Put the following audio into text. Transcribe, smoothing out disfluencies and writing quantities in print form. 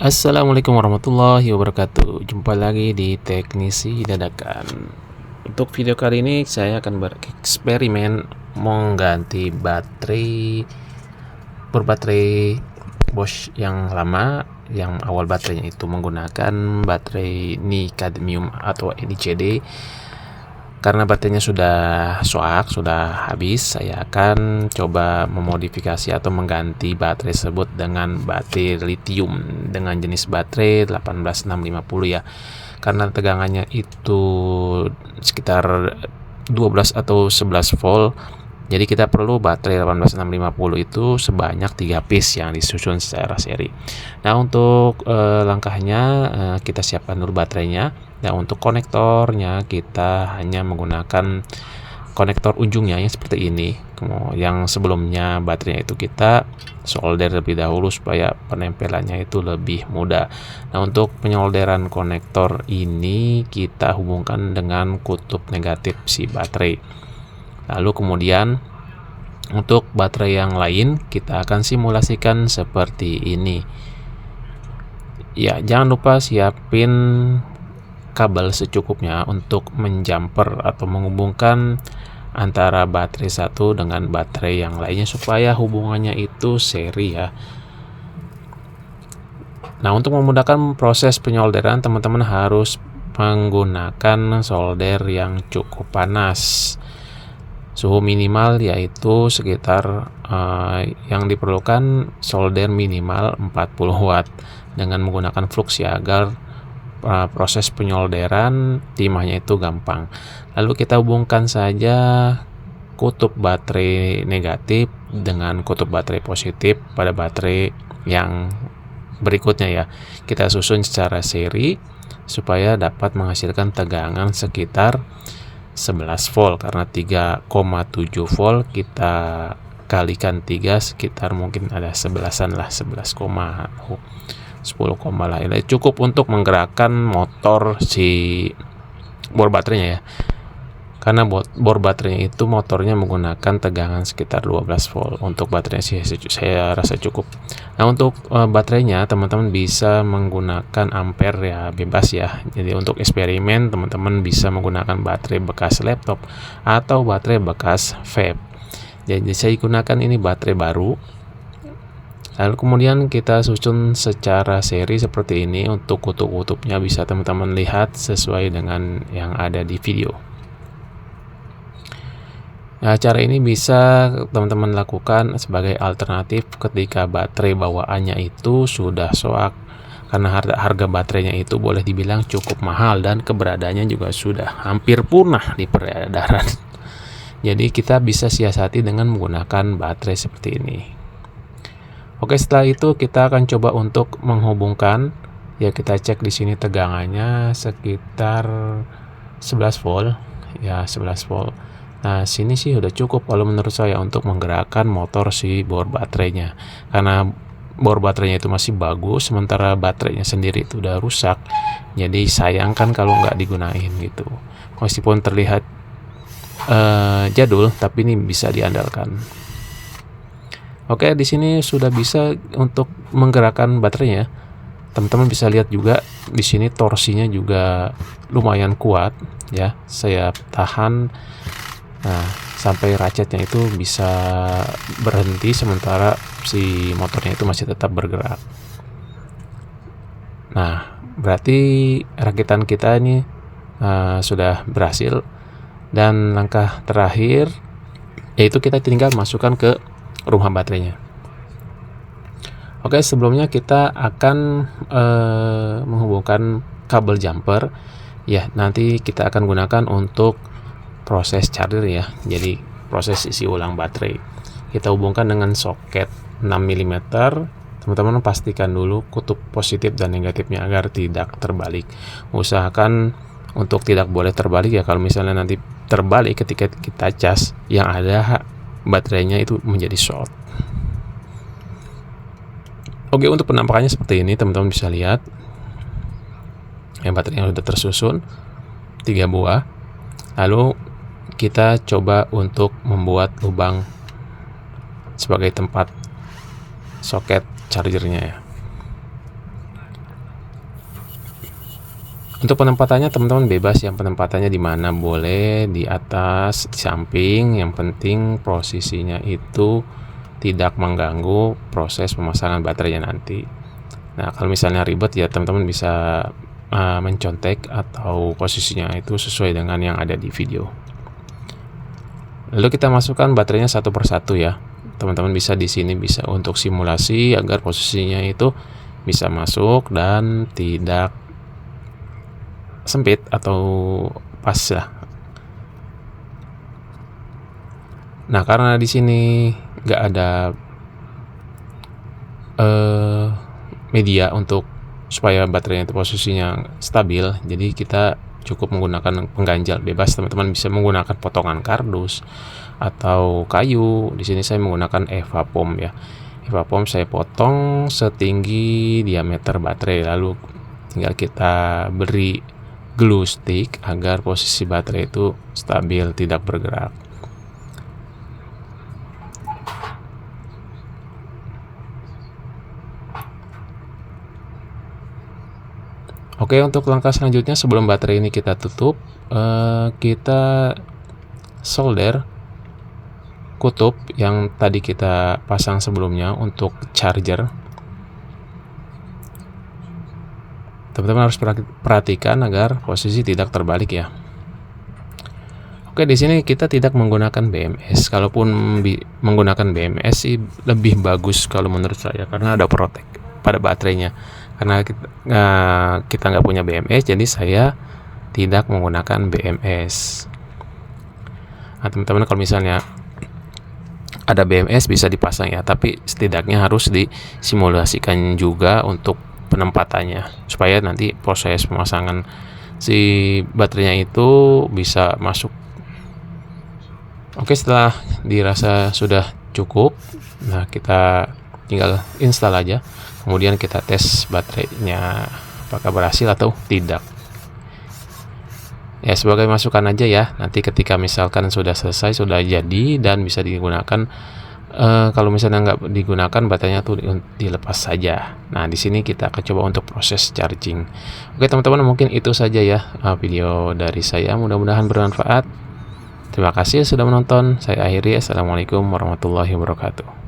Assalamualaikum warahmatullahi wabarakatuh. Jumpa lagi di Teknisi Dadakan. Untuk video kali ini saya akan bereksperimen mengganti berbaterai Bosch yang lama, yang awal baterainya itu menggunakan baterai Nicadmium atau NICD. Karena baterainya sudah sudah habis, saya akan coba memodifikasi atau mengganti baterai tersebut dengan baterai lithium dengan jenis baterai 18650 ya. Karena tegangannya itu sekitar 12 atau 11 volt. Jadi kita perlu baterai 18650 itu sebanyak 3 piece yang disusun secara seri. Nah, untuk langkahnya kita siapkan dulu baterainya. Nah, untuk konektornya kita hanya menggunakan konektor ujungnya yang seperti ini. Yang sebelumnya baterainya itu kita solder lebih dahulu supaya penempelannya itu lebih mudah. Nah, untuk penyolderan konektor ini kita hubungkan dengan kutub negatif si baterai. Lalu kemudian untuk baterai yang lain kita akan simulasikan seperti ini. Ya, jangan lupa siapin kabel secukupnya untuk menjumper atau menghubungkan antara baterai satu dengan baterai yang lainnya supaya hubungannya itu seri ya. Nah, untuk memudahkan proses penyolderan, teman-teman harus menggunakan solder yang cukup panas. Suhu minimal yaitu sekitar yang diperlukan solder minimal 40 watt dengan menggunakan flux ya, agar proses penyolderan timahnya itu gampang. Lalu kita hubungkan saja kutub baterai negatif dengan kutub baterai positif pada baterai yang berikutnya ya. Kita susun secara seri supaya dapat menghasilkan tegangan sekitar 11 volt, karena 3,7 volt kita kalikan 3 sekitar mungkin ada 11-an lah, 11, 10, lah. Ini cukup untuk menggerakkan motor si bor baterainya ya. Karena bor baterainya itu motornya menggunakan tegangan sekitar 12 volt. Untuk baterainya sih saya rasa cukup. Nah, untuk baterainya teman-teman bisa menggunakan ampere ya, bebas ya. Jadi untuk eksperimen teman-teman bisa menggunakan baterai bekas laptop atau baterai bekas vape. Jadi saya gunakan ini baterai baru. Lalu kemudian kita susun secara seri seperti ini. Untuk kutub-kutubnya bisa teman-teman lihat sesuai dengan yang ada di video. Nah, cara ini bisa teman-teman lakukan sebagai alternatif ketika baterai bawaannya itu sudah soak, karena harga baterainya itu boleh dibilang cukup mahal dan keberadaannya juga sudah hampir punah di peredaran. Jadi kita bisa siasati dengan menggunakan baterai seperti ini. Oke, setelah itu kita akan coba untuk menghubungkan ya. Kita cek di sini tegangannya sekitar 11 volt ya, 11 volt. Nah, sini sih udah cukup kalau menurut saya untuk menggerakkan motor si bor baterainya. Karena bor baterainya itu masih bagus, sementara baterainya sendiri itu udah rusak. Jadi sayang kan kalau nggak digunain gitu. Meskipun terlihat jadul, tapi ini bisa diandalkan. Oke, di sini sudah bisa untuk menggerakkan baterainya. Teman-teman bisa lihat juga di sini torsinya juga lumayan kuat ya. Saya tahan. Nah, sampai ratchetnya itu bisa berhenti sementara si motornya itu masih tetap bergerak. Nah, berarti rakitan kita ini sudah berhasil. Dan langkah terakhir yaitu kita tinggal masukkan ke rumah baterainya. Oke, sebelumnya kita akan menghubungkan kabel jumper ya. Nanti kita akan gunakan untuk proses charger ya. Jadi proses isi ulang baterai. Kita hubungkan dengan soket 6 mm. Teman-teman pastikan dulu kutub positif dan negatifnya agar tidak terbalik. Usahakan untuk tidak boleh terbalik ya. Kalau misalnya nanti terbalik ketika kita cas, yang ada baterainya itu menjadi short. Oke, untuk penampakannya seperti ini, teman-teman bisa lihat yang baterainya sudah tersusun 3 buah. Lalu kita coba untuk membuat lubang sebagai tempat soket chargernya ya. Untuk penempatannya teman-teman bebas, yang penempatannya di mana, boleh di atas, di samping, yang penting posisinya itu tidak mengganggu proses pemasangan baterainya nanti. Nah, kalau misalnya ribet ya teman-teman bisa mencontek atau posisinya itu sesuai dengan yang ada di video. Lalu kita masukkan baterainya satu persatu ya. Teman-teman bisa di sini bisa untuk simulasi agar posisinya itu bisa masuk dan tidak sempit atau pas lah. Nah, karena di sini nggak ada media untuk supaya baterainya itu posisinya stabil, jadi kita cukup menggunakan pengganjal bebas. Teman-teman bisa menggunakan potongan kardus atau kayu. Di sini saya menggunakan Evapom ya. Evapom saya potong setinggi diameter baterai, lalu tinggal kita beri glue stick agar posisi baterai itu stabil, tidak bergerak. Oke, untuk langkah selanjutnya sebelum baterai ini kita tutup, kita solder kutub yang tadi kita pasang sebelumnya untuk charger. Teman-teman harus perhatikan agar posisi tidak terbalik ya. Oke, di sini kita tidak menggunakan BMS. Kalaupun menggunakan BMS sih lebih bagus kalau menurut saya, karena ada protek pada baterainya. Karena kita nggak punya BMS, jadi saya tidak menggunakan BMS. Nah, teman-teman kalau misalnya ada BMS bisa dipasang ya, tapi setidaknya harus disimulasikan juga untuk penempatannya supaya nanti proses pemasangan si baterainya itu bisa masuk. Oke, setelah dirasa sudah cukup, nah kita tinggal install aja. Kemudian kita tes baterainya apakah berhasil atau tidak. Ya, sebagai masukan aja ya. Nanti ketika misalkan sudah selesai, sudah jadi dan bisa digunakan, kalau misalnya nggak digunakan, baterainya tuh dilepas saja. Nah, di sini kita akan coba untuk proses charging. Oke teman-teman, mungkin itu saja ya video dari saya. Mudah-mudahan bermanfaat. Terima kasih sudah menonton. Saya akhiri. Assalamualaikum warahmatullahi wabarakatuh.